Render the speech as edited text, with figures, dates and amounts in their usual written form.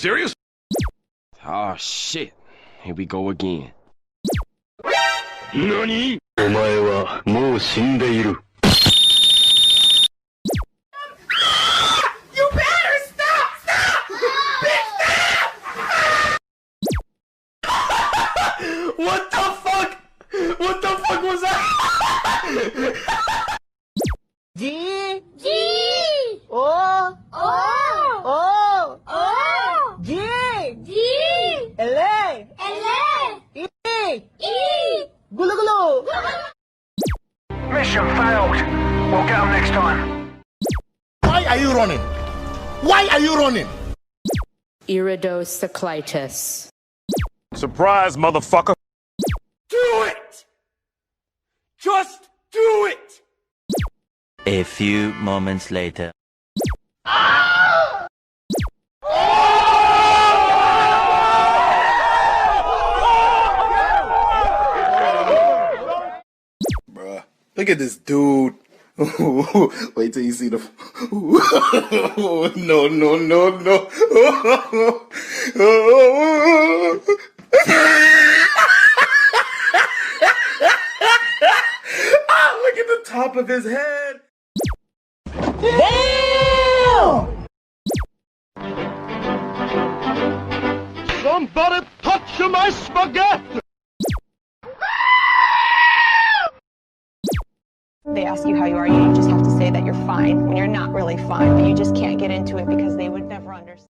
serious? Oh shit. Here we go again. NANI?! お前はもう死んでいる。You better stop! Stop! Bitch, stop! What the fuck? What the fuck was that? G G O O O G G L L E E Gulu Gulu. Mission failed. We'll get them next time. Why are you running? Why are you running? Iridocyclitis. Surprise, motherfucker! Do it! Just do it! A few moments later. Bruh, look at this dude. Wait till you see the. No, no, no, no. Look at the top of his head. Damn! Somebody touch my spaghetti! They ask you how you are, you just have to say that you're fine when you're not really fine, but you just can't get into it because they would never understand.